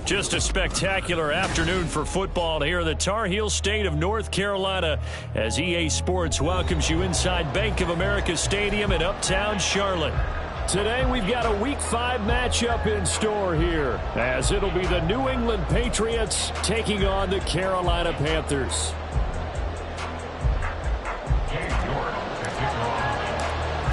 Just a spectacular afternoon for football here in the Tar Heel state of North Carolina as EA Sports welcomes you inside Bank of America Stadium in Uptown Charlotte. Today we've got a Week 5 matchup in store here as it'll be the New England Patriots taking on the Carolina Panthers.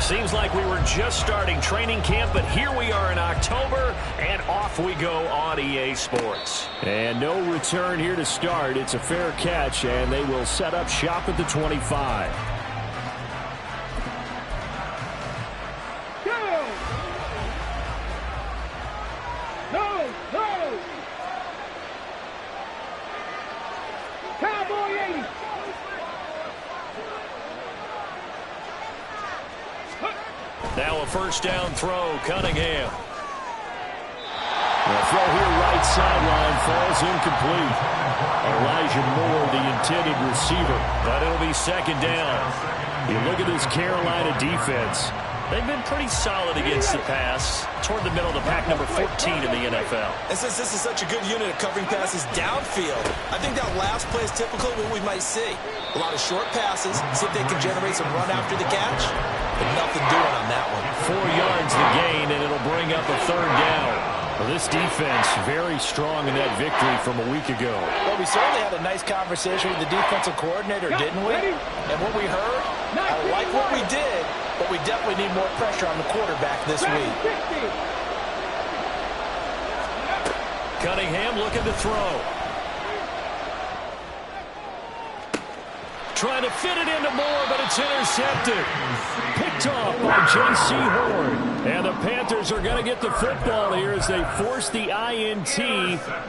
Seems like we were just starting training camp, but here we are in October, and off we go on EA Sports. And no return here to start. It's a fair catch, and they will set up shop at the 25. Now a first down throw, Cunningham. The throw here right sideline falls incomplete. Elijah Moore, the intended receiver, but it'll be second down. You look at this Carolina defense. They've been pretty solid against the pass toward the middle of the pack, number 14 in the NFL. And since this is such a good unit of covering passes downfield, I think that last play is typical of what we might see. A lot of short passes, see if they can generate some run after the catch, but nothing doing on that one. 4 yards the gain, and it'll bring up a third down. Well, this defense very strong in that victory from a week ago. Well, we certainly had a nice conversation with the defensive coordinator, didn't we? And what we heard, I like what we did, but we definitely need more pressure on the quarterback this week. Cunningham looking to throw. Trying to fit it into Moore, but it's intercepted. Picked off by J.C. Horn. And the Panthers are going to get the football here as they force the INT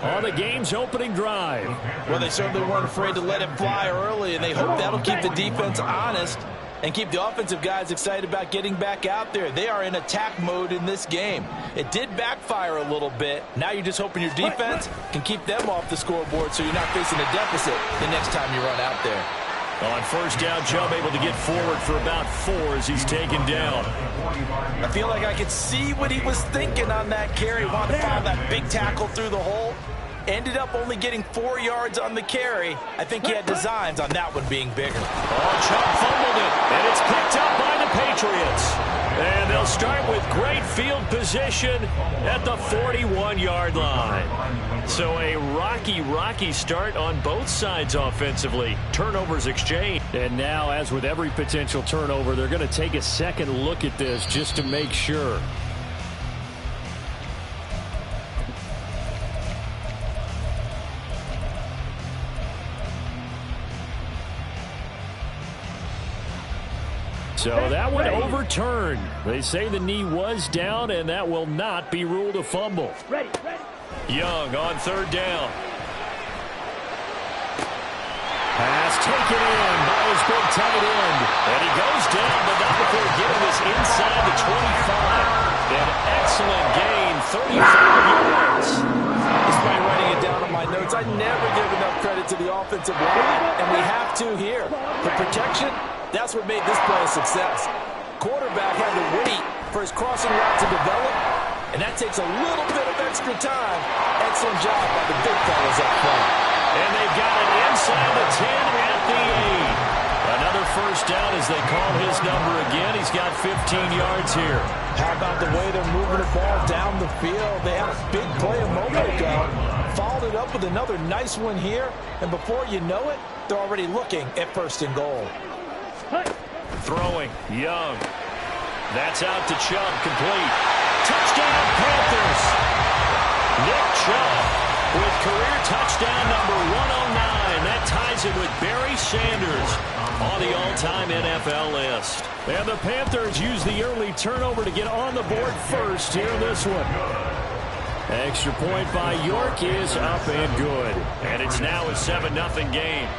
on the game's opening drive. Well, they certainly weren't afraid to let it fly early, and they hope that'll keep the defense honest and keep the offensive guys excited about getting back out there. They are in attack mode in this game. It did backfire a little bit. Now you're just hoping your defense can keep them off the scoreboard so you're not facing a deficit the next time you run out there. On first down, Chubb able to get forward for about 4 as he's taken down. I feel like I could see what he was thinking on that carry. Wanted to file that big tackle through the hole. Ended up only getting 4 yards on the carry. I think he had designs on that one being bigger. Oh, Chubb fumbled it, and it's picked up by the Patriots. And they'll start with great field position at the 41-yard line. So a rocky start on both sides offensively. Turnovers exchanged. And now, as with every potential turnover, they're going to take a second look at this just to make sure. So that one overturned. They say the knee was down, and that will not be ruled a fumble. Young on third down. Pass taken in by his big tight end. And he goes down, but not before getting this inside the 25. An excellent gain, 35 yards. Despite writing it down on my notes, I never give enough credit to the offensive line, and we have to here. The protection, that's what made this play a success. Quarterback had to wait for his crossing route to develop, and that takes a little bit of extra time. Excellent job by the big fellas up front. And they've got it inside the 10 at the 8. Another first down as they call his number again. He's got 15 yards here. How about the way they're moving the ball down the field? They had a big play a moment ago. Followed it up with another nice one here. And before you know it, they're already looking at first and goal. Throwing, Young. That's out to Chubb, complete. Touchdown, Panthers. Nick Chubb with career touchdown number 109. That ties him with Barry Sanders on the all-time NFL list. And the Panthers use the early turnover to get on the board first here in this one. Extra point by York is up and good. And it's now a 7-0 game.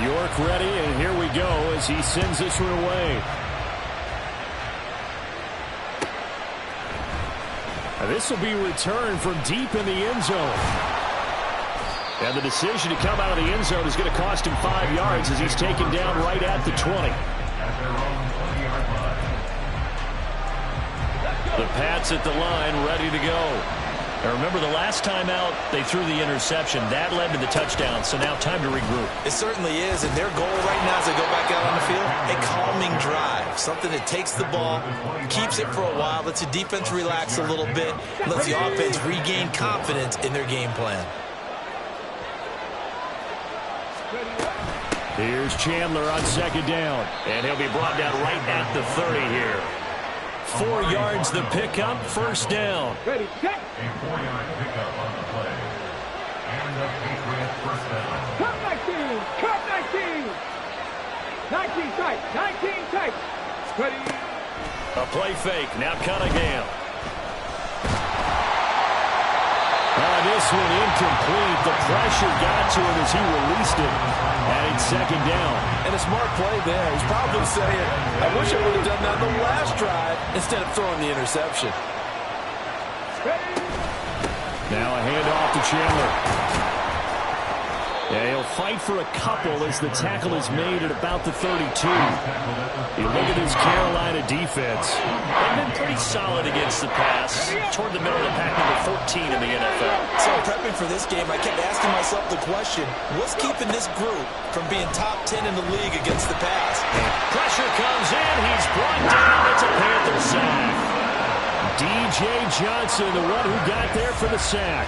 York ready, and here we go as he sends this one away. This will be returned from deep in the end zone. And the decision to come out of the end zone is going to cost him 5 yards as he's taken down right at the 20. The Pats at the line, ready to go. Now remember, the last time out, they threw the interception. That led to the touchdown, so now time to regroup. It certainly is, and their goal right now as they go back out on the field, a calming drive. Something that takes the ball, keeps it for a while, lets the defense relax a little bit, lets the offense regain confidence in their game plan. Here's Chandler on second down, and he'll be brought down right at the 30 here. 4 yards the pickup, first down. Ready, check. A 4-yard pickup on the play. And the Patriots first down. Cut 19, cut 19. 19 tight, 19 tight. Ready. A play fake, now Cunningham. This one incomplete. The pressure got to him as he released it. And it's second down. And a smart play there. He's probably saying, I wish I would have done that the last drive instead of throwing the interception. Now a handoff to Chandler. Yeah, he'll fight for a couple as the tackle is made at about the 32. You look at this Carolina defense. They've been pretty solid against the pass. Toward the middle of the pack, number 14 in the NFL. So prepping for this game, I kept asking myself the question, what's keeping this group from being top 10 in the league against the pass? Pressure comes in. He's brought down. It's a Panther sack. D.J. Johnson, the one who got there for the sack.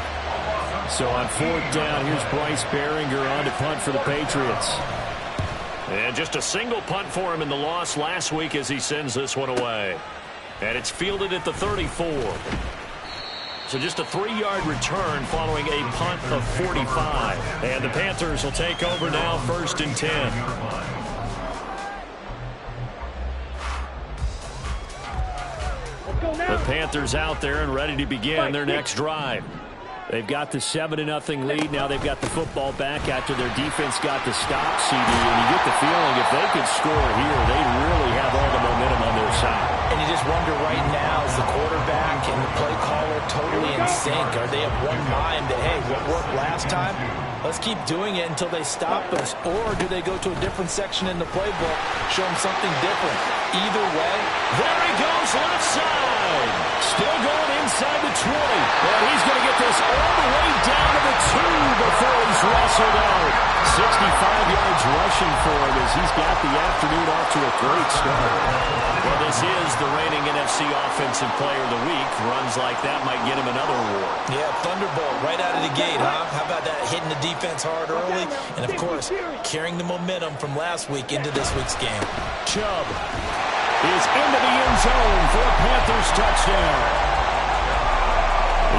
So on fourth down, here's Bryce Baringer on to punt for the Patriots. And just a single punt for him in the loss last week as he sends this one away. And it's fielded at the 34. So just a 3-yard return following a punt of 45. And the Panthers will take over now, 1st and 10. The Panthers out there and ready to begin their next drive. They've got the 7-0 lead. Now they've got the football back after their defense got the stop, CD. And you get the feeling if they could score here, they'd really have all the momentum on their side. And you just wonder right now, is the quarterback and the play caller totally in sync? Are they of one mind that, hey, what worked last time? Let's keep doing it until they stop us. Or do they go to a different section in the playbook, show them something different? Either way. There he goes, left side. Still going inside the 20. And he's going to get this all the way down to the 2 before he's wrestled out. 65 yards rushing for him as he's got the afternoon off to a great start. Well, this is the reigning NFC Offensive Player of the Week. Runs like that might get him another award. Yeah, Thunderbolt right out of the gate, huh? How about that, hitting the defense hard early? And, of course, carrying the momentum from last week into this week's game. Chubb is into the end zone for a Panthers touchdown.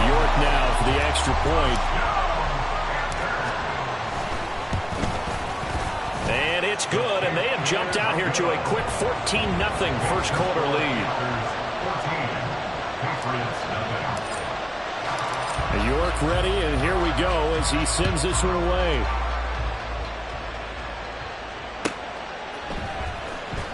York now for the extra point. And it's good, and they have jumped out here to a quick 14-0 first quarter lead. York ready, and here we go as he sends this one away.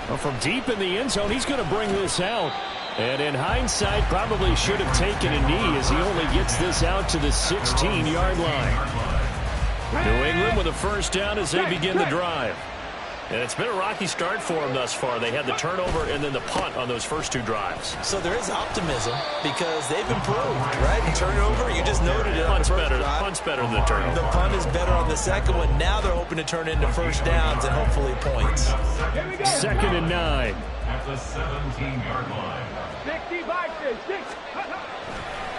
Well, from deep in the end zone, he's going to bring this out. And in hindsight, probably should have taken a knee as he only gets this out to the 16-yard line. New England with a first down as they begin the drive. And it's been a rocky start for them thus far. They had the turnover and then the punt on those first 2 drives. So there is optimism because they've improved, right? The turnover, you just noted it. Punt's better than the turnover. The punt is better on the second one. Now they're hoping to turn into first downs and hopefully points. 2nd and 9. At the 17-yard line. 65, 6.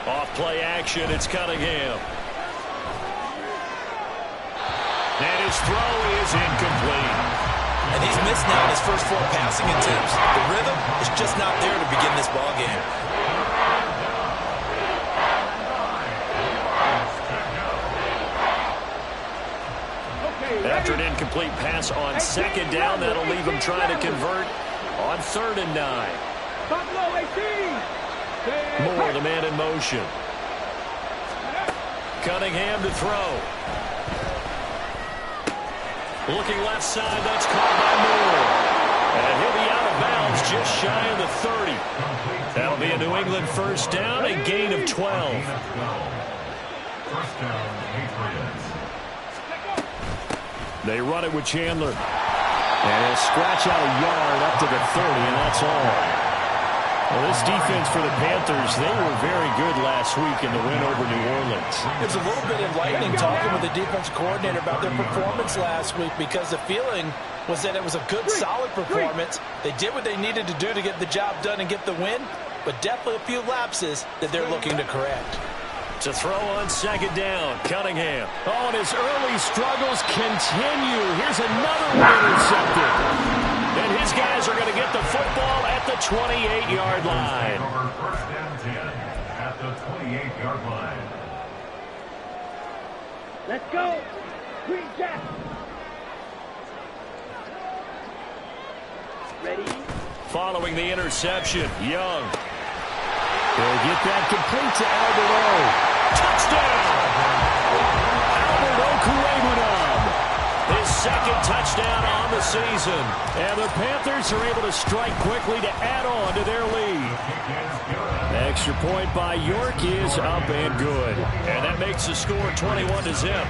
Off play action, it's Cunningham. And his throw is incomplete. And he's missed now his first 4 passing attempts. The rhythm is just not there to begin this ball game. After an incomplete pass on 2nd down, that'll leave him trying to convert on 3rd and 9. Moore, the man in motion. Cunningham to throw. Looking left side, that's caught by Moore. And he'll be out of bounds just shy of the 30. That'll be a New England first down, a gain of 12. First down, Patriots. They run it with Chandler. And he'll scratch out a yard up to the 30, and that's all. Well, this defense for the Panthers, they were very good last week in the win over New Orleans. It was a little bit enlightening talking with the defense coordinator about their performance last week, because the feeling was that it was a good, solid performance. They did what they needed to do to get the job done and get the win, but definitely a few lapses that they're looking to correct. To throw on second down, Cunningham. Oh, and his early struggles continue. Here's another one intercepted. And his guys are going to get the football at the 28-yard line. First and 10 at the 28-yard line. Let's go. Green Jack. Ready? Following the interception, Young. They'll get that complete to Albert O. Touchdown! Albert Okwuegbunam. His second touchdown on the season. And the Panthers are able to strike quickly to add on to their lead. Extra point by York is up and good. And that makes the score 21-0.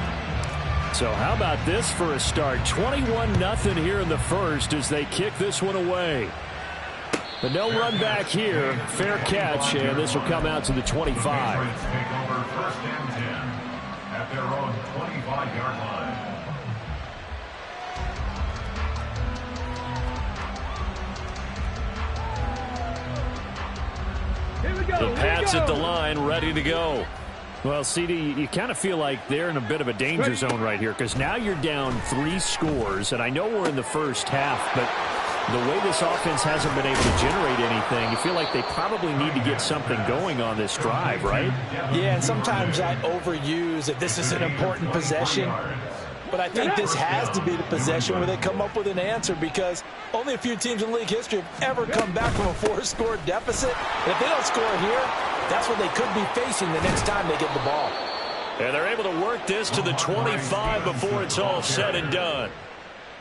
So how about this for a start? 21-0 here in the first as they kick this one away. But no run back here. Fair catch, and this will come out to the 25. Take over first and 10 at their own 25-yard line. Here we go. The Pats at the line, ready to go. Well, CD, you kind of feel like they're in a bit of a danger zone right here, because now you're down 3 scores, and I know we're in the first half, but the way this offense hasn't been able to generate anything, you feel like they probably need to get something going on this drive, right? Yeah, and sometimes I overuse that this is an important possession. But I think this has to be the possession where they come up with an answer, because only a few teams in league history have ever come back from a 4-score deficit. And if they don't score here, that's what they could be facing the next time they get the ball. And they're able to work this to the 25 before it's all said and done.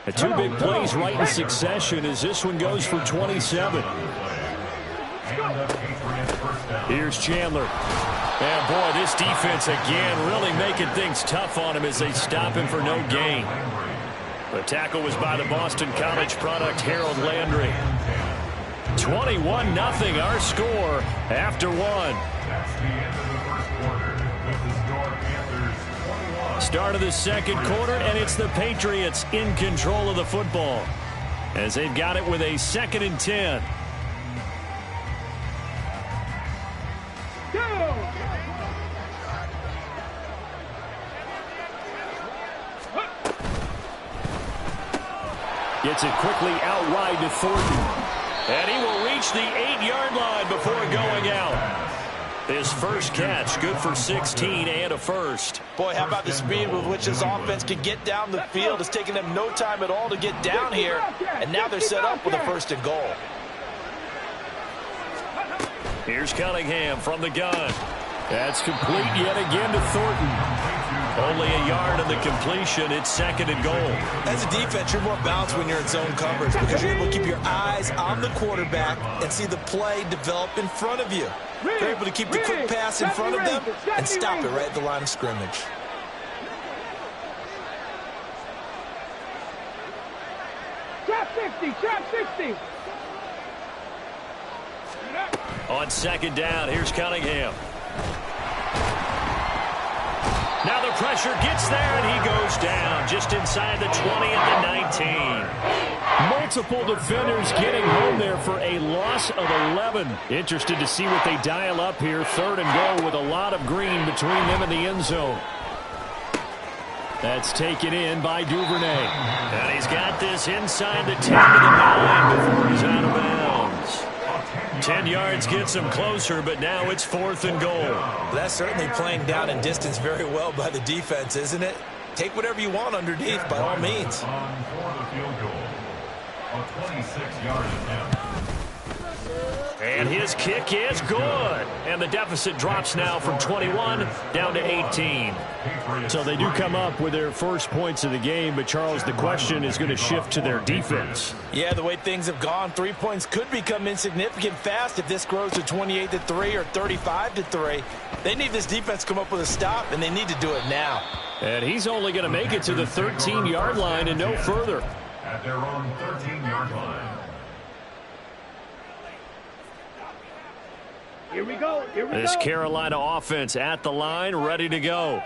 The 2 big plays right in succession as this one goes for 27. Here's Chandler. And boy, this defense again really making things tough on him as they stop him for no gain. The tackle was by the Boston College product Harold Landry. 21-0 our score after 1. That's the end of the first quarter with the score Panthers 21. Start of the second quarter, and it's the Patriots in control of the football as they've got it with a 2nd and 10. Gets it quickly out wide to Thornton. And he will reach the 8-yard line before going out. His first catch, good for 16 and a first. Boy, how about the speed with which this offense can get down the field? It's taken them no time at all to get down here. And now they're set up with a 1st and goal. Here's Cunningham from the gun. That's complete yet again to Thornton. Only a yard on the completion. It's 2nd and goal. As a defense, you're more balanced when you're in zone coverage because you're able to keep your eyes on the quarterback and see the play develop in front of you. You're able to keep the quick pass in front of them and stop it right at the line of scrimmage. Trap 60, trap 60. On 2nd down, here's Cunningham. Now the pressure gets there, and he goes down just inside the 20 at the 19. Multiple defenders getting home there for a loss of 11. Interested to see what they dial up here. 3rd and goal with a lot of green between them and the end zone. That's taken in by Duvernay. And he's got this inside the 10 to the 9 before he's out of bounds. 10 yards gets him closer, but now it's 4th and goal. That's certainly playing down in distance very well by the defense, isn't it? Take whatever you want underneath, by all means. On for the field goal. A 26-yard attempt. And his kick is good. And the deficit drops now from 21 down to 18. So they do come up with their first points of the game, but Charles, the question is going to shift to their defense. Yeah, the way things have gone, 3 points could become insignificant fast if this grows to 28-3 or 35-3. They need this defense to come up with a stop, and they need to do it now. And he's only going to make it to the 13-yard line and no further. At their own 13-yard line. Here we go. Here we This go. Carolina offense at the line, ready to go.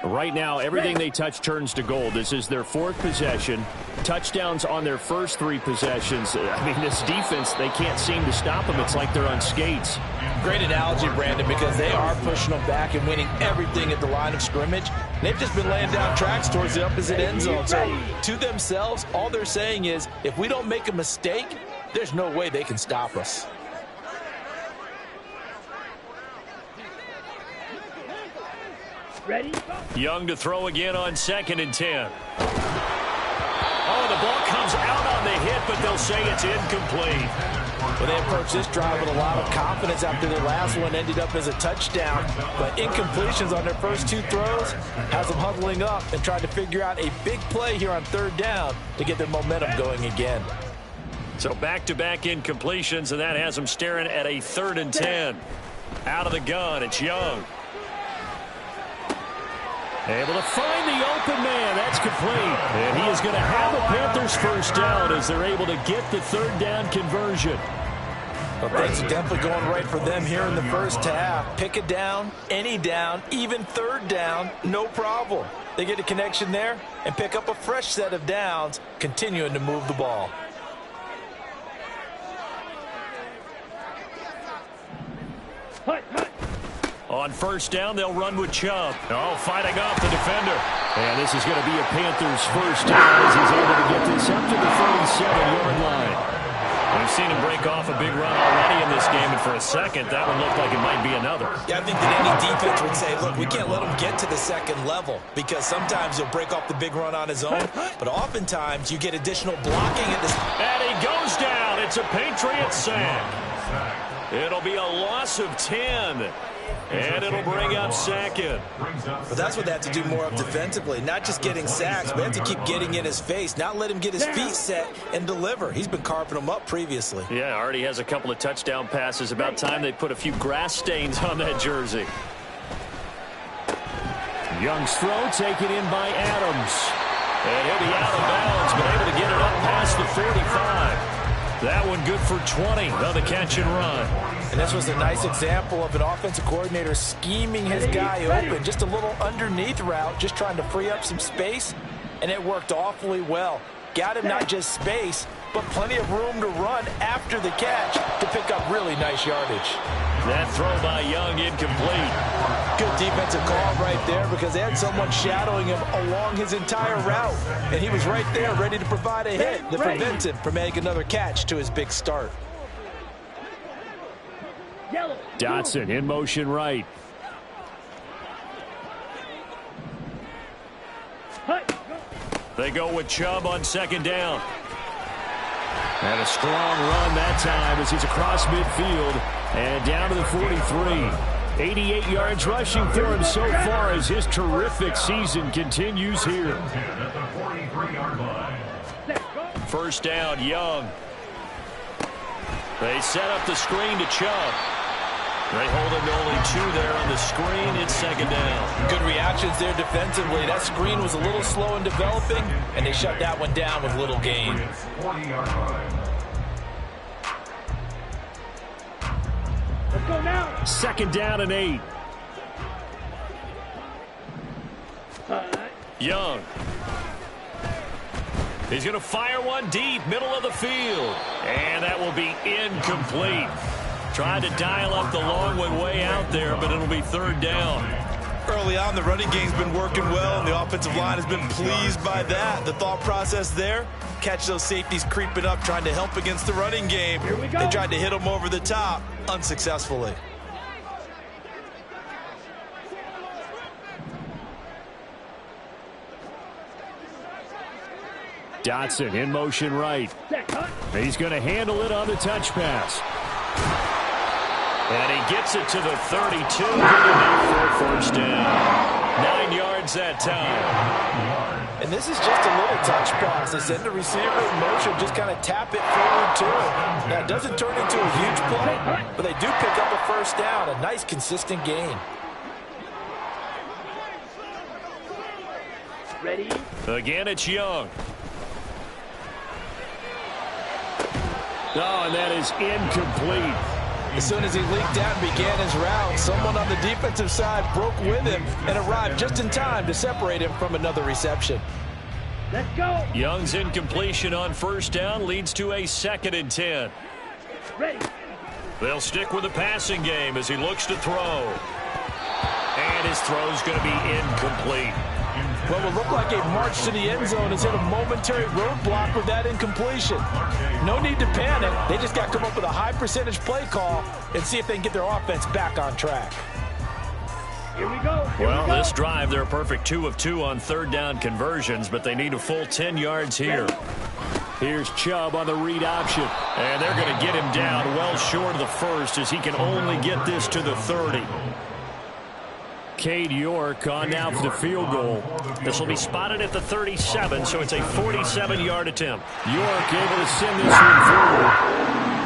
Right now, everything they touch turns to gold. This is their 4th possession. Touchdowns on their first 3 possessions. I mean, this defense, they can't seem to stop them. It's like they're on skates. Great analogy, Brandon, because they are pushing them back and winning everything at the line of scrimmage. They've just been laying down tracks towards the opposite end zone. So to themselves, all they're saying is, if we don't make a mistake, there's no way they can stop us. Ready? Young to throw again on 2nd and 10. Oh, the ball comes out on the hit, but they'll say it's incomplete. Well, they approached this drive with a lot of confidence after their last one ended up as a touchdown. But incompletions on their first 2 throws has them huddling up and trying to figure out a big play here on 3rd down to get their momentum going again. So back-to-back incompletions, and that has them staring at a 3rd and 10. Out of the gun, it's Young. Able to find the open man. That's complete. And he is going to have a Panthers first down as they're able to get the 3rd down conversion. Well, things are definitely going right for them here in the first half. Pick a down, any down, even 3rd down, no problem. They get a connection there and pick up a fresh set of downs, continuing to move the ball. Hut, hut. On first down, they'll run with Chubb. Oh, fighting off the defender. And this is going to be a Panthers first down as he's able to get this up to the 37-yard line. We've seen him break off a big run already in this game, and for a second, that one looked like it might be another. Yeah, I think that any defense would say, look, we can't let him get to the 2nd level because sometimes he'll break off the big run on his own, but oftentimes you get additional blocking at this. And he goes down. It's a Patriot sack. It'll be a loss of 10. And it'll bring up 2nd. But that's what they have to do more of defensively, not just getting sacks, but they have to keep getting in his face, not let him get his feet set and deliver. He's been carving them up previously. Yeah, already has a couple of touchdown passes. About time they put a few grass stains on that jersey. Young's throw taken in by Adams. And he'll be out of bounds, but able to get it up past the 45. That one good for 20 on the catch and run. And this was a nice example of an offensive coordinator scheming his guy open. Just a little underneath route, just trying to free up some space, and it worked awfully well. Got him not just space, but plenty of room to run after the catch to pick up really nice yardage. That throw by Young incomplete. Good defensive call right there because they had someone shadowing him along his entire route, and he was right there ready to provide a hit that prevents him from making another catch to his big start. Dotson in motion right. They go with Chubb on 2nd down. And a strong run that time as he's across midfield and down to the 43. 88 yards rushing for him so far as his terrific season continues here. First down, Young. They set up the screen to Chubb. They hold him to only 2 there on the screen. It's 2nd down. Good reactions there defensively. That screen was a little slow in developing, and they shut that one down with little gain. Let's go now. 2nd down and 8. Young. He's going to fire one deep, middle of the field. And that will be incomplete. Tried to dial up the long one way out there, but it'll be 3rd down. Early on, the running game's been working well, and the offensive line has been pleased by that. The thought process there, catch those safeties creeping up, trying to help against the running game. They tried to hit them over the top, unsuccessfully. Dotson in motion right. He's going to handle it on the touch pass. And he gets it to the 32. For first down. 9 yards that time. And this is just a little touch pass. They send the receiver in motion, just kind of tap it forward to him. Now, it doesn't turn into a huge play, but they do pick up a first down. A nice, consistent gain. Ready? Again, it's Young. Oh, and that is incomplete. As soon as he leaked out and began his route, someone on the defensive side broke with him and arrived just in time to separate him from another reception. Let's go. Young's incompletion on first down leads to a 2nd and 10. Ready. They'll stick with the passing game as he looks to throw. And his throw's going to be incomplete. What will look like a march to the end zone has hit a momentary roadblock with that incompletion. No need to panic. They just got to come up with a high percentage play call and see if they can get their offense back on track. Here we go. Well, this drive, they're a perfect 2 of 2 on 3rd down conversions, but they need a full 10 yards here. Here's Chubb on the read option. And they're going to get him down well short of the first as he can only get this to the 30. Cade York on now for the field goal. This will be spotted at the 37, so it's a 47-yard attempt. York able to send this one through.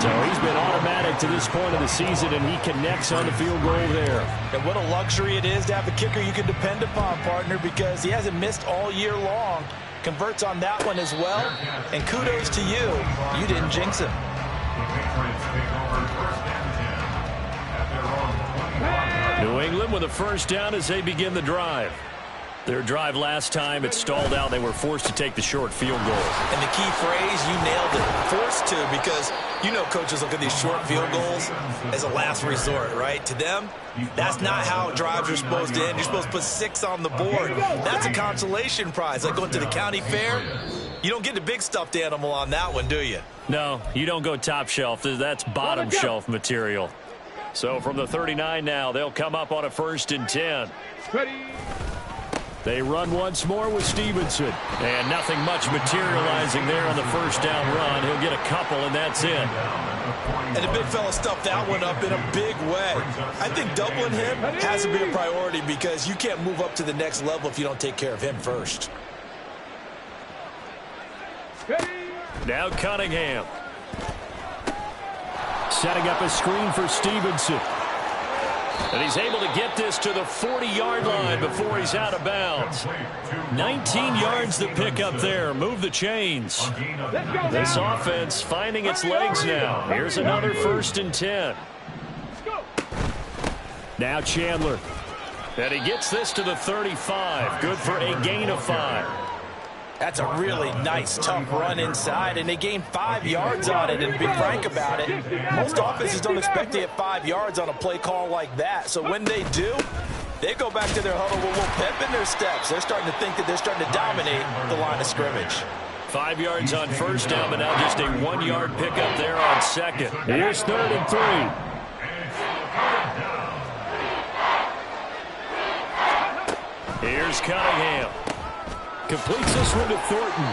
So he's been automatic to this point of the season, and he connects on the field goal there. And what a luxury it is to have a kicker you can depend upon, partner, because he hasn't missed all year long. Converts on that one as well. And kudos to you. You didn't jinx him. New England with a first down as they begin the drive. Their drive last time, it stalled out. They were forced to take the short field goal. And the key phrase, you nailed it. Forced to, because you know coaches look at these short field goals as a last resort, right? To them, that's not how drives are supposed to end. You're supposed to put 6 on the board. That's a consolation prize. Like going to the county fair, you don't get the big stuffed animal on that one, do you? No, you don't go top shelf. That's bottom shelf material. So from the 39 now, they'll come up on a 1st and 10. Ready. They run once more with Stevenson. And nothing much materializing there on the first down run. He'll get a couple, and that's it. And the big fella stuffed that one up in a big way. I think doubling him has to be a priority because you can't move up to the next level if you don't take care of him first. Ready. Now Cunningham. Setting up a screen for Stevenson. And he's able to get this to the 40-yard line before he's out of bounds. 19 yards to pick up there. Move the chains. This offense finding its legs now. Here's another 1st and 10. Now Chandler. And he gets this to the 35. Good for a gain of 5. That's a really nice, tough run inside, and they gained 5 yards on it. And to be frank about it, most offenses don't expect to get 5 yards on a play call like that. So when they do, they go back to their huddle with a little pep in their steps. They're starting to think that they're starting to dominate the line of scrimmage. 5 yards on first down, but now just a 1-yard pickup there on 2nd. Here's 3rd and 3. Here's Cunningham. Completes this one to Thornton.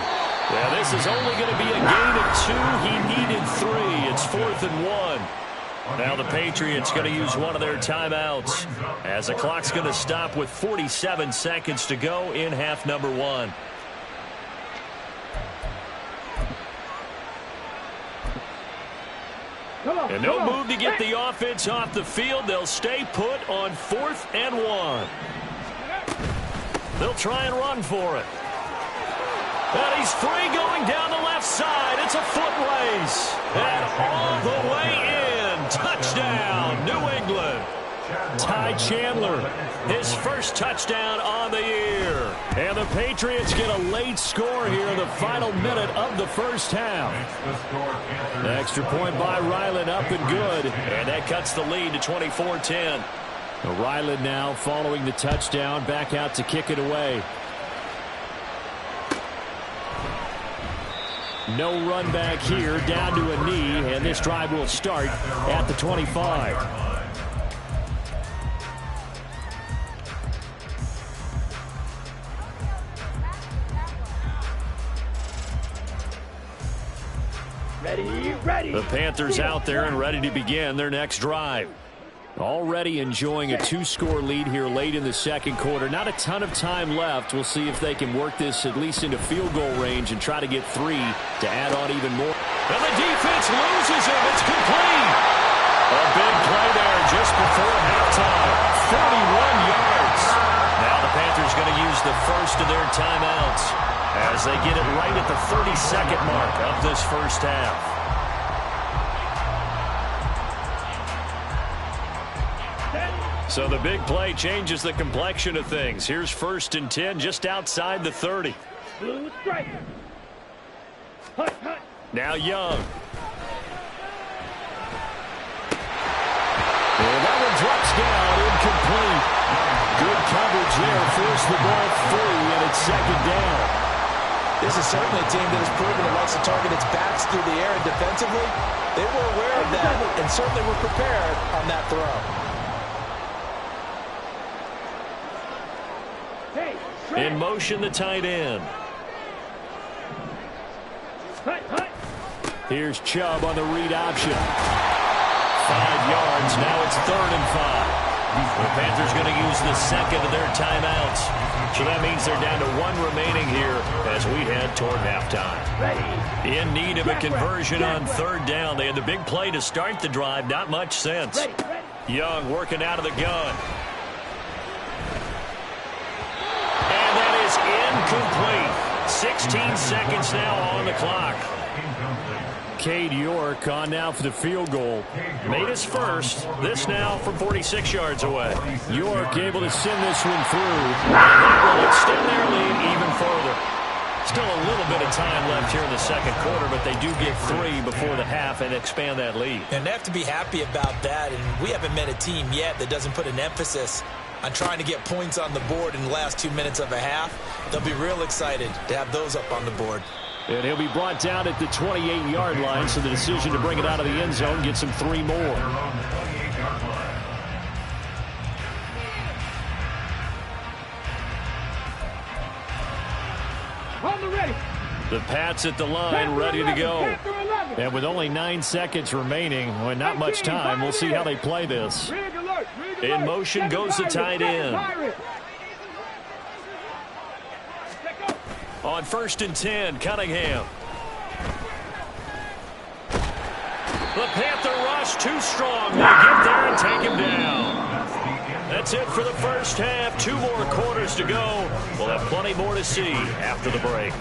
Yeah, this is only going to be a gain of 2. He needed 3. It's 4th and 1. Now the Patriots going to use one of their timeouts as the clock's going to stop with 47 seconds to go in half number 1. And no move to get the offense off the field. They'll stay put on 4th and 1. They'll try and run for it. And he's free going down the left side. It's a foot race. And all the way in. Touchdown, New England. Ty Chandler, his first touchdown on the year. And the Patriots get a late score here in the final minute of the first half. The extra point by Ryland up and good. And that cuts the lead to 24-10. Ryland now following the touchdown, back out to kick it away. No run back here, down to a knee, and this drive will start at the 25. Ready. The Panthers out there and ready to begin their next drive. Already enjoying a 2-score lead here late in the second quarter. Not a ton of time left. We'll see if they can work this at least into field goal range and try to get 3 to add on even more. And the defense loses him. It's complete. A big play there just before halftime. 31 yards. Now the Panthers going to use the first of their timeouts as they get it right at the 32nd mark of this first half. So the big play changes the complexion of things. Here's 1st and 10 just outside the 30. Blue strike. Hut, hut. Now Young. And that one drops down, incomplete. Good coverage there, forced the ball free, and it's 2nd down. This is certainly a team that has proven it likes to target its backs through the air, and defensively, they were aware of that and certainly were prepared on that throw. Hey, in motion, the tight end. hut, hut. Here's Chubb on the read option. 5 yards. Now it's 3rd and 5. The Panthers going to use the 2nd of their timeouts. So that means they're down to 1 remaining here as we head toward halftime. Ready. In need of a conversion on 3rd down. They had the big play to start the drive. Not much sense. Ready, ready. Young working out of the gun. And that is incomplete. 16 seconds now on the clock. Cade York on now for the field goal. Made his first. This now from 46 yards away. York able to send this one through. And that will extend their lead even further. Still a little bit of time left here in the 2nd quarter, but they do get 3 before the half and expand that lead. And they have to be happy about that, and we haven't met a team yet that doesn't put an emphasis on trying to get points on the board in the last 2 minutes of a half. They'll be real excited to have those up on the board. And he'll be brought down at the 28-yard line, so the decision to bring it out of the end zone gets him 3 more. On the ready. The Pats at the line, ready to go. And with only 9 seconds remaining, well, not much time, we'll see how they play this. Rig alert, rig In alert. motion goes the tight end. On 1st and 10, Cunningham. The Panther rush too strong. They get there and take him down. That's it for the first half. 2 more quarters to go. We'll have plenty more to see after the break.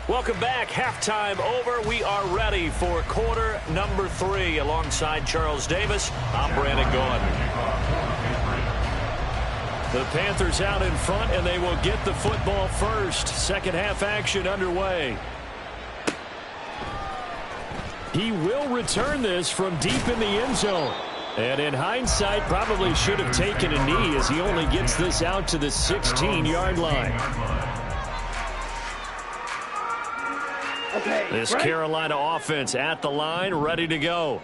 Welcome back. Halftime over. We are ready for quarter number 3. Alongside Charles Davis, I'm Brandon Gaudin. The Panthers out in front, and they will get the football first. 2nd half action underway. He will return this from deep in the end zone. And in hindsight, probably should have taken a knee as he only gets this out to the 16-yard line. This Carolina offense at the line, ready to go.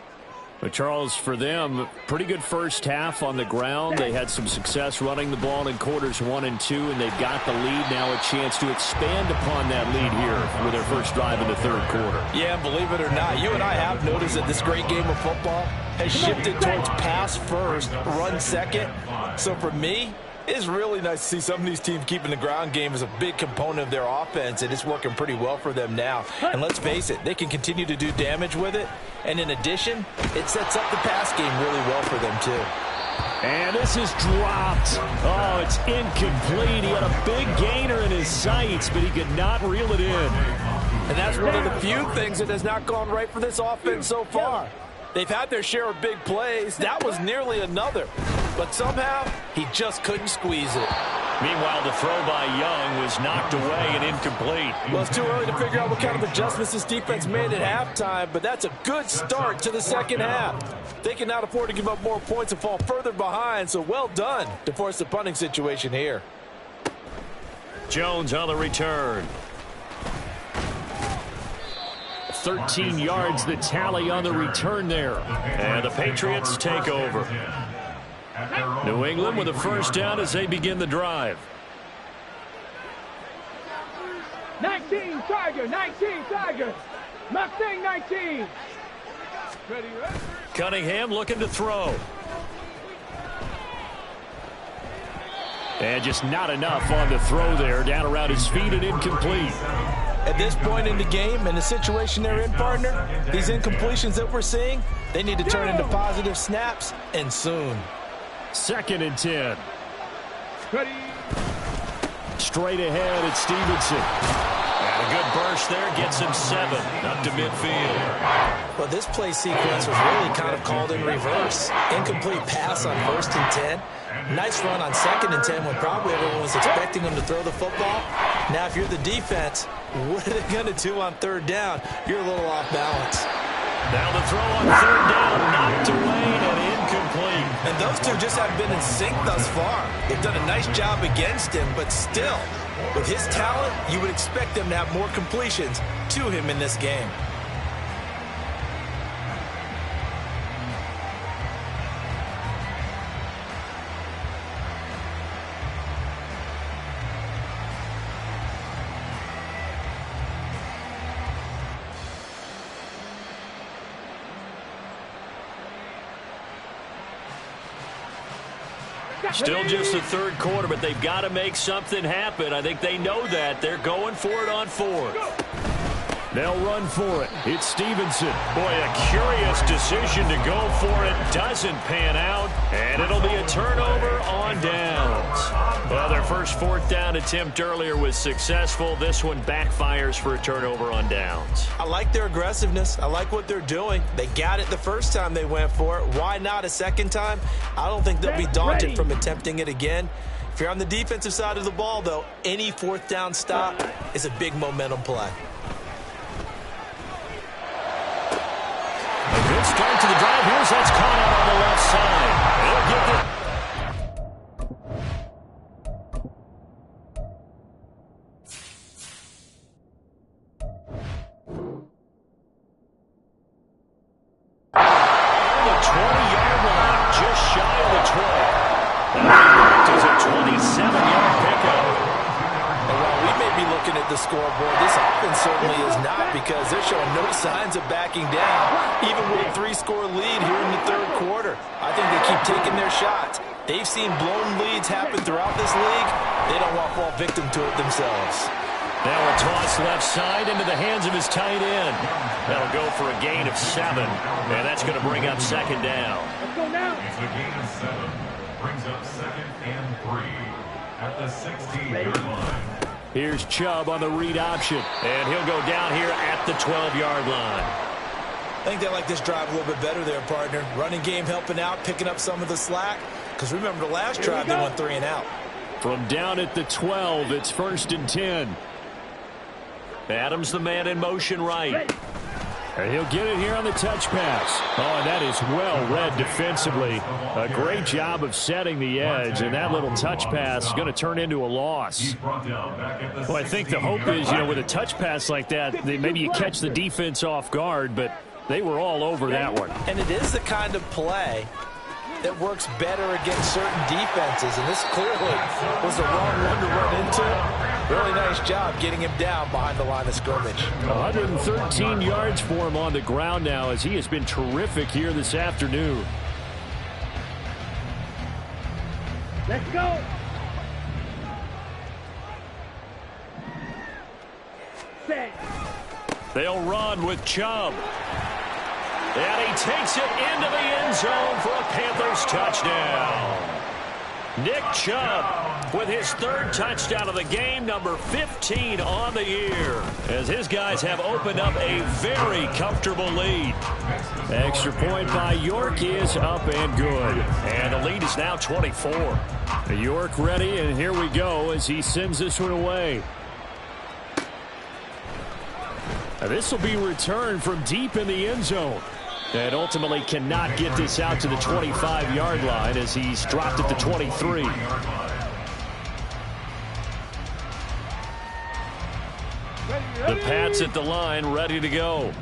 But Charles, for them, pretty good first half on the ground. They had some success running the ball in quarters 1 and 2, and they've got the lead now, a chance to expand upon that lead here with their first drive in the 3rd quarter. Yeah, and believe it or not, you and I have noticed that this great game of football has shifted towards pass first, run second. So for me, it's really nice to see some of these teams keeping the ground game as a big component of their offense, and it's working pretty well for them now. And let's face it, they can continue to do damage with it. And in addition, it sets up the pass game really well for them, too. And this is dropped. Oh, it's incomplete. He had a big gainer in his sights, but he could not reel it in. And that's one of the few things that has not gone right for this offense so far. They've had their share of big plays. That was nearly another. But somehow, he just couldn't squeeze it. Meanwhile, the throw by Young was knocked away and incomplete. Well, it's too early to figure out what kind of adjustments this defense made at halftime, but that's a good start to the 2nd half. They cannot afford to give up more points and fall further behind, so well done to force the punting situation here. Jones on the return. 13 yards the tally on the return there. And the Patriots take over. New England with a first down as they begin the drive. 19 Tiger, 19 Tiger. Mustang 19. Ready, ready. Cunningham looking to throw. And just not enough on the throw there. Down around his feet and incomplete. At this point in the game and the situation they're in, partner, these incompletions that we're seeing, they need to turn into positive snaps, and soon. 2nd and 10. Ready. Straight ahead, it's Stevenson. And a good burst there gets him 7 up to midfield. Well, this play sequence was really kind of called in reverse. Incomplete pass on 1st and 10. Nice run on 2nd and 10 when probably everyone was expecting him to throw the football. Now, if you're the defense, what are they going to do on 3rd down? You're a little off balance. Now the throw on 3rd down, knocked away and incomplete. And those two just haven't been in sync thus far. They've done a nice job against him, but still, with his talent, you would expect them to have more completions to him in this game. Still just the 3rd quarter, but they've got to make something happen. I think they know that. They're going for it on 4th. They'll run for it. It's Stevenson. Boy, a curious decision to go for it. Doesn't pan out, and it'll be a turnover on downs. Well, their first 4th down attempt earlier was successful. This one backfires for a turnover on downs. I like their aggressiveness. I like what they're doing. They got it the first time they went for it. Why not a second time? I don't think they'll be daunted from attempting it again. If you're on the defensive side of the ball, though, any 4th down stop is a big momentum play. A good start to the drive. Here's that's caught out on the left side. They'll get the... The 20-yard line, just shy of the 20. That is a 27-yard pickup. And while we may be looking at the scoreboard, this offense certainly is not, because they're showing no signs of backing down, even with a 3-score lead here in the 3rd quarter. I think they keep taking their shots. They've seen blown leads happen throughout this league. They don't want to fall victim to it themselves. Now a toss left side into the hands of his tight end. That'll go for a gain of 7, and that's going to bring up 2nd down. Let's go now. It's a gain of 7. Brings up 2nd and 3 at the 16-yard line. Here's Chubb on the read option, and he'll go down here at the 12-yard line. I think they like this drive a little bit better there, partner. Running game helping out, picking up some of the slack. Because remember, the last drive they went 3 and out. From down at the 12, it's 1st and 10. Adams the man in motion right. And he'll get it here on the touch pass. Oh, and that is well read defensively. A great job of setting the edge, and that little touch pass is going to turn into a loss. Well, I think the hope is, with a touch pass like that maybe you catch the defense off guard, but they were all over that one. And it is the kind of play that works better against certain defenses, and this clearly was the wrong one to run into. Really nice job getting him down behind the line of scrimmage. 113 yards for him on the ground now, as he has been terrific here this afternoon. Let's go. Set. They'll run with Chubb. And he takes it into the end zone for a Panthers touchdown. Nick Chubb with his 3rd touchdown of the game, number 15 on the year, as his guys have opened up a very comfortable lead. Extra point by York is up and good, and the lead is now 24. York ready, and here we go as he sends this one away. This will be returned from deep in the end zone. And ultimately cannot get this out to the 25-yard line as he's dropped at the 23. The Pats at the line, ready to go.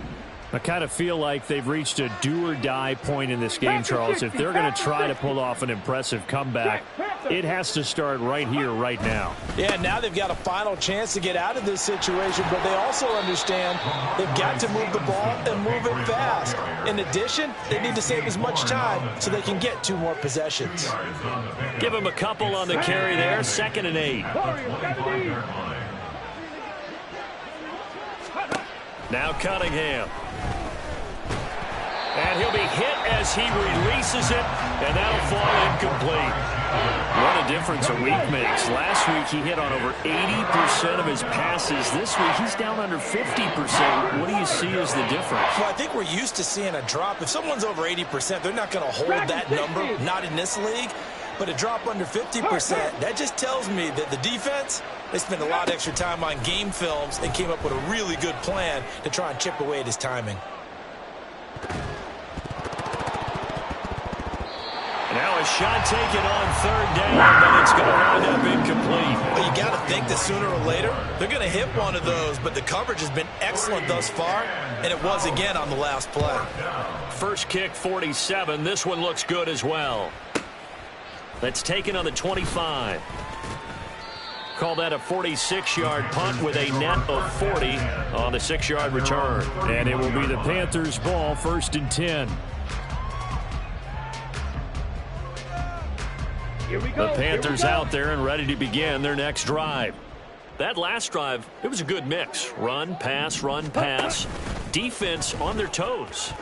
I kind of feel like they've reached a do-or-die point in this game, Charles. If they're going to try to pull off an impressive comeback, it has to start right here, right now. Yeah, now they've got a final chance to get out of this situation, but they also understand they've got to move the ball and move it fast. In addition, they need to save as much time so they can get 2 more possessions. Give him a couple on the carry there, 2nd and 8. Now Cunningham. And he'll be hit as he releases it, and that'll fall incomplete. What a difference a week makes. Last week he hit on over 80% of his passes. This week he's down under 50%. What do you see as the difference? Well, I think we're used to seeing a drop. If someone's over 80%, they're not going to hold that number, not in this league. But a drop under 50%, that just tells me that the defense, they spent a lot of extra time on game films and came up with a really good plan to try and chip away at his timing. Now a shot taken on third down, but it's going to wind up incomplete. Well, you got to think that sooner or later, they're going to hit one of those, but the coverage has been excellent thus far, and it was again on the last play. First kick, 47. This one looks good as well. That's taken on the 25. Call that a 46-yard punt with a net of 40 on the 6-yard return. And it will be the Panthers' ball, 1st and 10. Here we go. The Panthers out there and ready to begin their next drive. That last drive, it was a good mix. Run, pass, defense on their toes.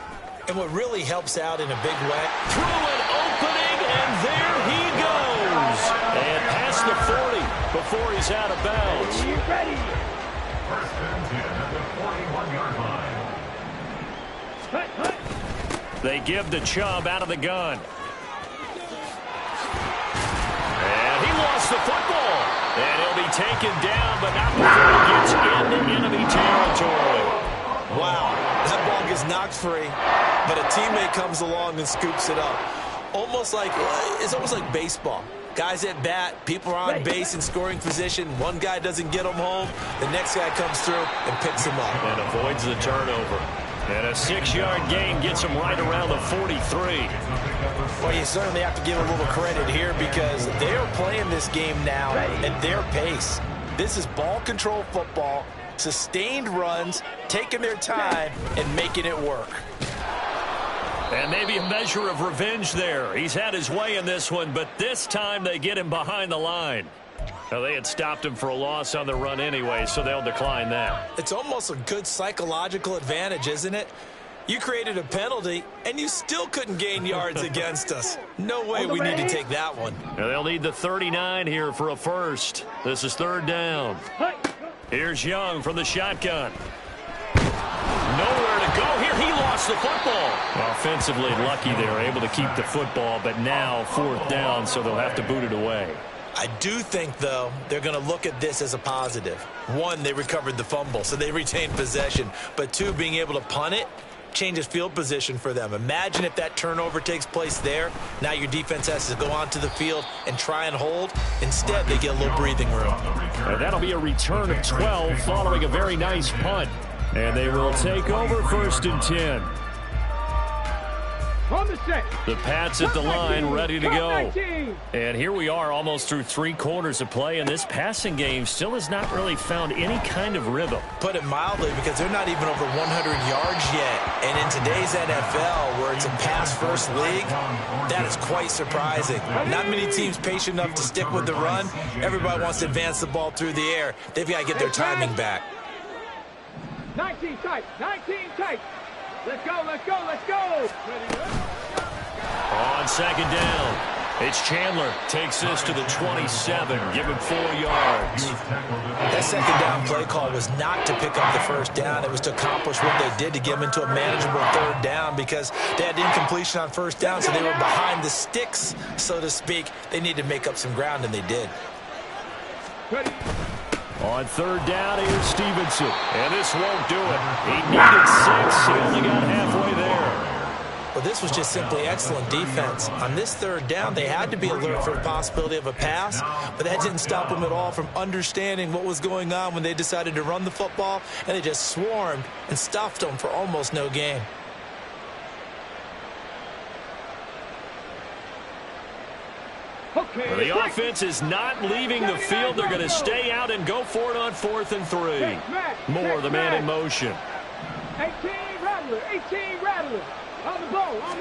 And what really helps out in a big way. Through an opening, and there he goes. And past the 40 before he's out of bounds. Are you ready? 1st and 10 at the 41-yard line. Hut. They give the Chubb out of the gun. And he lost the football. And he'll be taken down, but not before he gets into enemy territory. Wow, that ball gets knocked free, but a teammate comes along and scoops it up. It's almost like baseball. Guys at bat, people are on base in scoring position. One guy doesn't get him home. The next guy comes through and picks him up. And avoids the turnover. And a 6-yard gain gets him right around the 43. Well, you certainly have to give a little credit here because they're playing this game now at their pace. This is ball control football, sustained runs, taking their time, and making it work. And maybe a measure of revenge there. He's had his way in this one, but this time they get him behind the line. Now, they had stopped him for a loss on the run anyway, so they'll decline that. It's almost a good psychological advantage, isn't it? You created a penalty, and you still couldn't gain yards against us. No way we need to take that one. Now, they'll need the 39 here for a first. This is 3rd down. Here's Young from the shotgun. Nowhere to go here. He lost the football. Offensively lucky they were able to keep the football, but now 4th down, so they'll have to boot it away. I do think, though, they're going to look at this as a positive. 1, they recovered the fumble, so they retained possession. But 2, being able to punt it changes field position for them. Imagine if that turnover takes place there. Now your defense has to go onto the field and try and hold. Instead, they get a little breathing room. And that'll be a return of 12 following a very nice punt. And they will take over 1st and 10. On the set. The Pats at the line, ready to go. And here we are almost through 3 quarters of play, and this passing game still has not really found any kind of rhythm. Put it mildly, because they're not even over 100 yards yet. And in today's NFL, where it's a pass-first league, that is quite surprising. Not many teams patient enough to stick with the run. Everybody wants to advance the ball through the air. They've got to get their timing back. 19 tight. 19 tight. Let's go. On 2nd down, it's Chandler. Takes this to the 27. Give him 4 yards. That 2nd down play call was not to pick up the 1st down. It was to accomplish what they did to get them into a manageable 3rd down because they had incompletion on 1st down, so they were behind the sticks, so to speak. They needed to make up some ground, and they did. Ready. On 3rd down, here's Stevenson. And this won't do it. He needed 6. He only got halfway there. Well, this was just simply excellent defense. On this 3rd down, they had to be alert for the possibility of a pass, but that didn't stop them at all from understanding what was going on when they decided to run the football, and they just swarmed and stuffed them for almost no gain. Okay. Well, the offense is not leaving the field. They're going to stay out and go for it on 4th and 3. More the man in motion. 18 Rattler. On the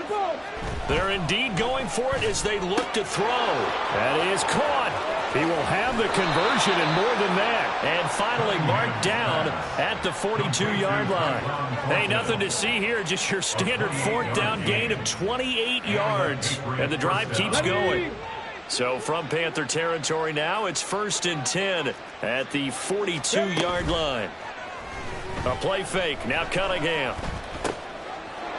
ball. They're indeed going for it as they look to throw. That is caught. He will have the conversion and more than that. And finally marked down at the 42-yard line. Hey, nothing to see here. Just your standard fourth down gain of 28 yards. And the drive keeps going. So from Panther territory now, it's 1st and 10 at the 42-yard line. A play fake. Now Cunningham.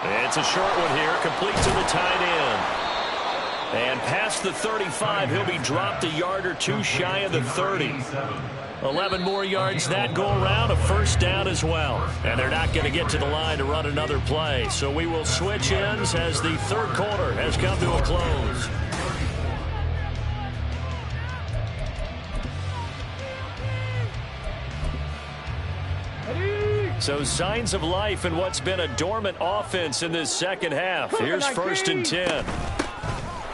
It's a short one here. Complete to the tight end. And past the 35, he'll be dropped a yard or two shy of the 30. 11 more yards that go around, a first down as well. And they're not going to get to the line to run another play. So we will switch ends as the third quarter has come to a close. So signs of life in what's been a dormant offense in this second half. Here's 1st and 10.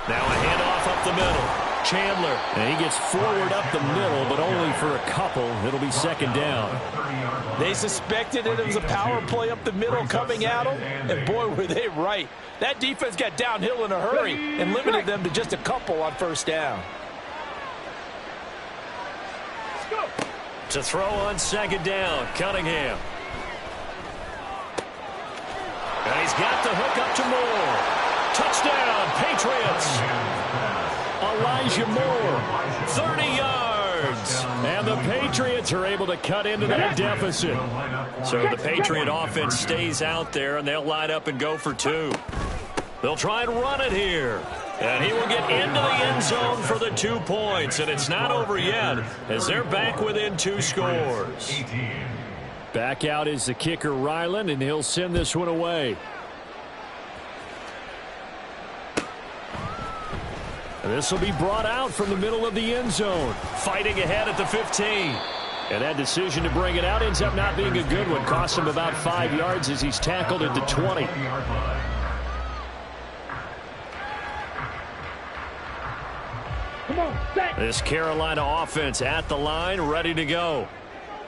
Now a handoff up the middle. Chandler, and he gets forward up the middle, but only for a couple. It'll be 2nd down. They suspected it was a power play up the middle coming at them, and boy, were they right. That defense got downhill in a hurry and limited them to just a couple on 1st down. To throw on 2nd down, Cunningham. And he's got the hook up to Moore. Touchdown, Patriots. Elijah Moore, 30 yards. And the Patriots are able to cut into that deficit. So the Patriot offense stays out there, and they'll line up and go for 2. They'll try and run it here. And he will get into the end zone for the 2 points. And it's not over yet as they're back within 2 scores. Back out is the kicker, Ryland, and he'll send this one away. This will be brought out from the middle of the end zone. Fighting ahead at the 15. And that decision to bring it out ends up not being a good one. Costs him about 5 yards as he's tackled at the 20. This Carolina offense at the line, ready to go.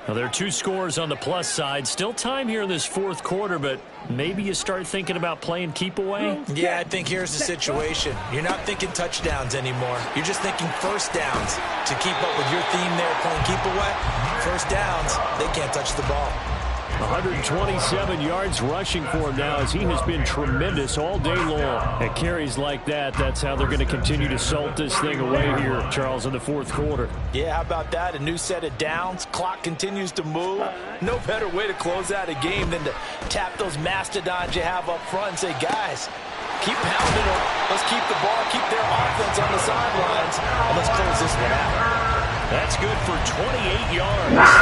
Now, there are 2 scores on the plus side. Still time here in this 4th quarter, but maybe you start thinking about playing keep away? Yeah, I think here's the situation. You're not thinking touchdowns anymore. You're just thinking first downs. To keep up with your theme there, playing keep away, first downs, they can't touch the ball. 127 yards rushing for him now as he has been tremendous all day long. At carries like that, that's how they're going to continue to salt this thing away here, Charles, in the 4th quarter. Yeah, how about that? A new set of downs. Clock continues to move. No better way to close out a game than to tap those mastodons you have up front and say, guys, keep pounding them. Let's keep the ball, keep their offense on the sidelines, and let's close this one out. That's good for 28 yards.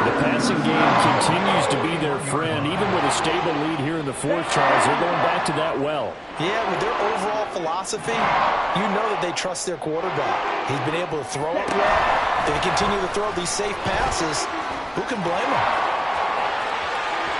The passing game continues to be their friend. Even with a stable lead here in the 4th, Charles, they're going back to that well. Yeah, with their overall philosophy, you know that they trust their quarterback. He's been able to throw it well. They continue to throw these safe passes. Who can blame them?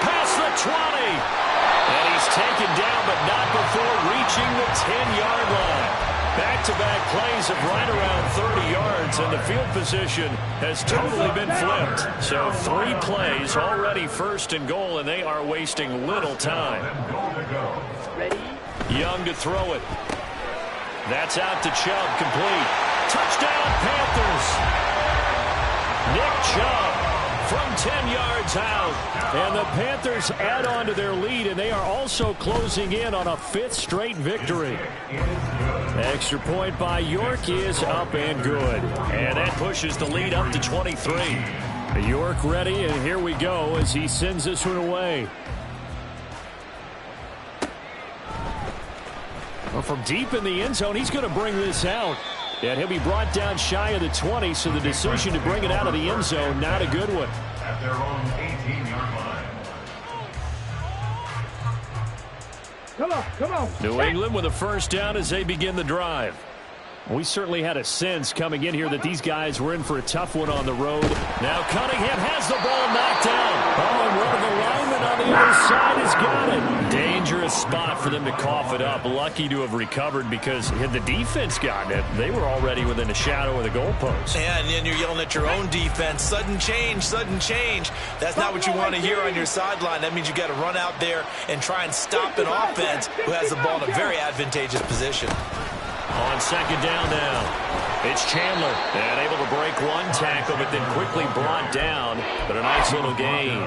Past the 20. And he's taken down, but not before reaching the 10-yard line. Back-to-back plays of right around 30 yards, and the field position has totally been flipped. So 3 plays, already 1st and goal, and they are wasting little time. Young to throw it. That's out to Chubb, complete. Touchdown, Panthers! Nick Chubb from 10 yards out. And the Panthers add on to their lead, and they are also closing in on a 5th straight victory. Extra point by York is up and good. And that pushes the lead up to 23. York ready, and here we go as he sends this one away. Well, from deep in the end zone, he's going to bring this out. And he'll be brought down shy of the 20, so the decision to bring it out of the end zone, not a good one. At their own 18-yard line. Come on. New England with a first down as they begin the drive. We certainly had a sense coming in here that these guys were in for a tough one on the road. Now Cunningham has the ball knocked down. Oh, and one of the linemen on the other side has got it. Dangerous spot for them to cough it up. Lucky to have recovered because had the defense gotten it, they were already within a shadow of the goalpost. Yeah, and then you're yelling at your own defense. Sudden change, sudden change. That's not what you want to hear on your sideline. That means you got to run out there and try and stop an offense who has the ball in a very advantageous position. On second down now, it's Chandler. And able to break one tackle, but then quickly brought down. But a nice little gain.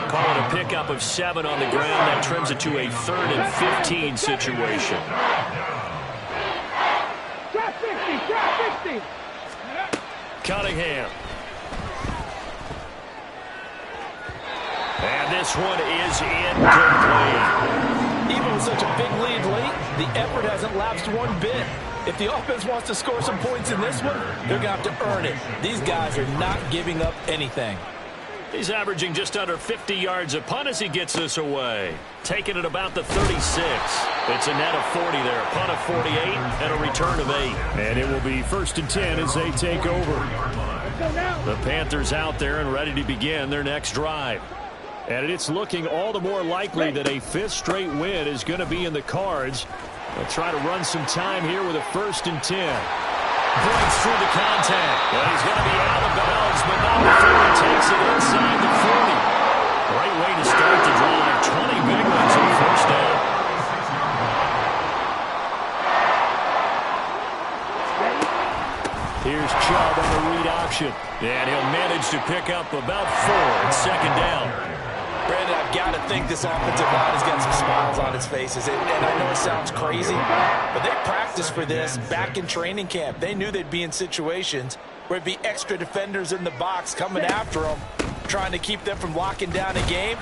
Call it a pickup of 7 on the ground. That trims it to a 3rd and 15 situation. Trap 50, trap 50. Cunningham. And this one is incomplete. Even with such a big lead late, the effort hasn't lapsed one bit. If the offense wants to score some points in this one, they're going to have to earn it. These guys are not giving up anything. He's averaging just under 50 yards a punt as he gets this away. Taking it about the 36. It's a net of 40 there. A punt of 48 and a return of 8. And it will be 1st and 10 as they take over. The Panthers out there and ready to begin their next drive. And it's looking all the more likely that a 5th straight win is going to be in the cards. They'll try to run some time here with a 1st and 10. Breaks through the contact. And he's going to be out of bounds, but not before he takes it inside the 40. Great way to start the drive. 20 big ones on 1st down. Here's Chubb on the read option. And he'll manage to pick up about 4 at 2nd down. Brandon, I've got to think this offensive line has got some smiles on its faces. And I know it sounds crazy, but they practiced for this back in training camp. They knew they'd be in situations where it'd be extra defenders in the box coming after them, trying to keep them from locking down a game.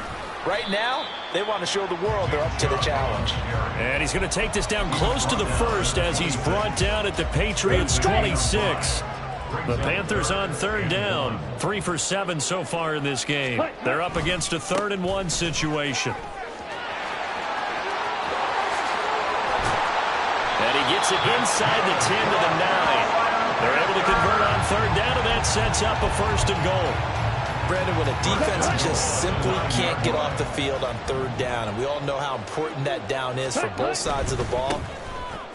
Right now, they want to show the world they're up to the challenge. And he's going to take this down close to the 1st as he's brought down at the Patriots' 26. The Panthers on 3rd down. 3 for 7 so far in this game. They're up against a 3rd and 1 situation. And he gets it inside the 10 to the 9. They're able to convert on 3rd down, and that sets up a 1st and goal. Brandon, when a defense just simply can't get off the field on 3rd down, and we all know how important that down is for both sides of the ball,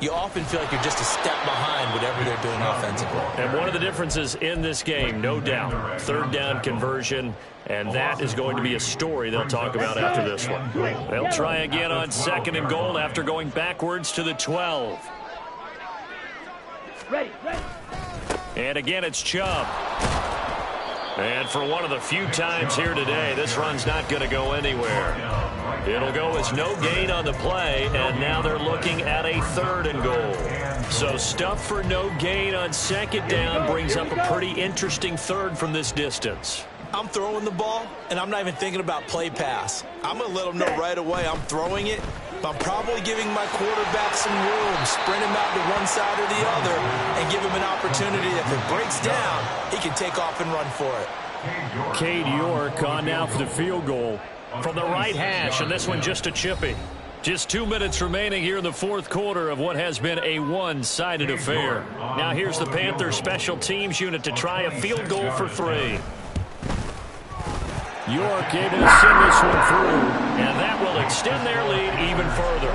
you often feel like you're just a step behind whatever they're doing offensively. And one of the differences in this game, no doubt, 3rd down conversion, and that is going to be a story they'll talk about after this one. They'll try again on 2nd and goal after going backwards to the 12. Ready. And again, it's Chubb. And for one of the few times here today, this run's not going to go anywhere. It'll go as no gain on the play, and now they're looking at a 3rd and goal. So stuff for no gain on 2nd down brings up a pretty interesting 3rd from this distance. I'm throwing the ball, and I'm not even thinking about play pass. I'm going to let them know right away I'm throwing it, but I'm probably giving my quarterback some room, sprint him out to one side or the other, and give him an opportunity. If it breaks down, he can take off and run for it. Cade York on now for the field goal from the right hash, and this one just a chippy. Just 2 minutes remaining here in the 4th quarter of what has been a one-sided affair. Now here's the Panthers special teams unit to try a field goal for 3. York able to send this one through, and that will extend their lead even further.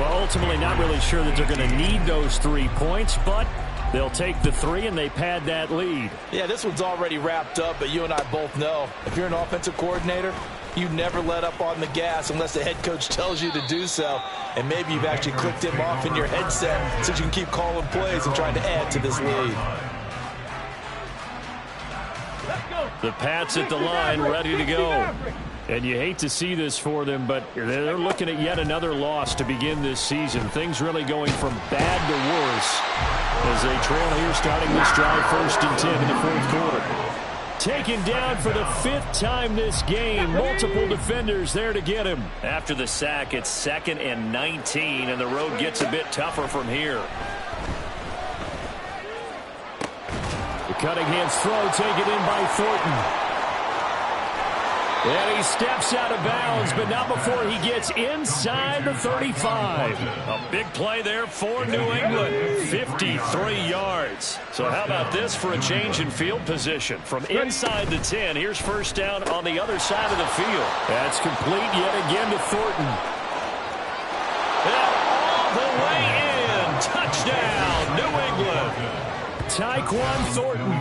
Well, ultimately not really sure that they're going to need those 3 points, but they'll take the 3 and they pad that lead. Yeah, this one's already wrapped up, but you and I both know if you're an offensive coordinator, you never let up on the gas unless the head coach tells you to do so. And maybe you've actually clicked him off in your headset so you can keep calling plays and trying to add to this lead. The Pats at the line, ready to go. And you hate to see this for them, but they're looking at yet another loss to begin this season. Things really going from bad to worse as they trail here starting this drive 1st and 10 in the 4th quarter. Taken down for the 5th time this game. Multiple defenders there to get him. After the sack, it's 2nd and 19, and the road gets a bit tougher from here. The Cunningham's throw taken in by Thornton. And he steps out of bounds, but not before he gets inside the 35. A big play there for New England. 53 yards. So how about this for a change in field position? From inside the 10, here's 1st down on the other side of the field. That's complete yet again to Thornton. And all the way in. Touchdown, New England. Tyquan Thornton.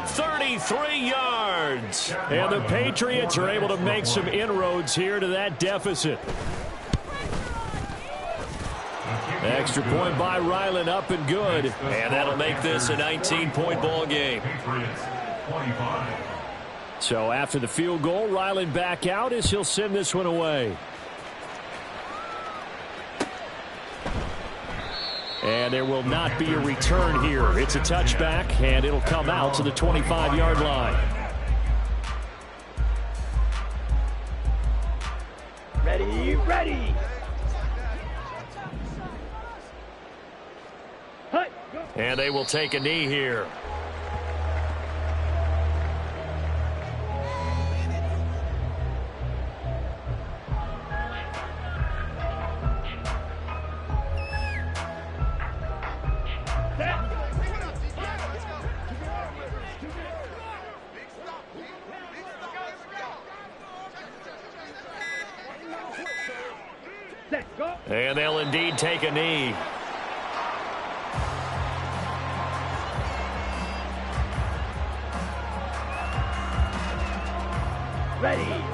33 yards. And the Patriots are able to make some inroads here to that deficit. Extra point by Ryland, up and good. And that'll make this a 19-point ball game. So after the field goal, Ryland back out as he'll send this one away. And there will not be a return here. It's a touchback, and it'll come out to the 25-yard line. Ready, ready. And they will take a knee here. And they'll indeed take a knee. Ready.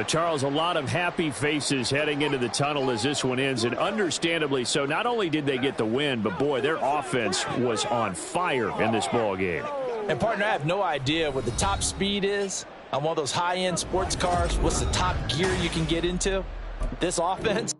Charles, a lot of happy faces heading into the tunnel as this one ends, and understandably so. Not only did they get the win, but boy, their offense was on fire in this ball game. And partner, I have no idea what the top speed is on one of those high-end sports cars. What's the top gear you can get into? This offense.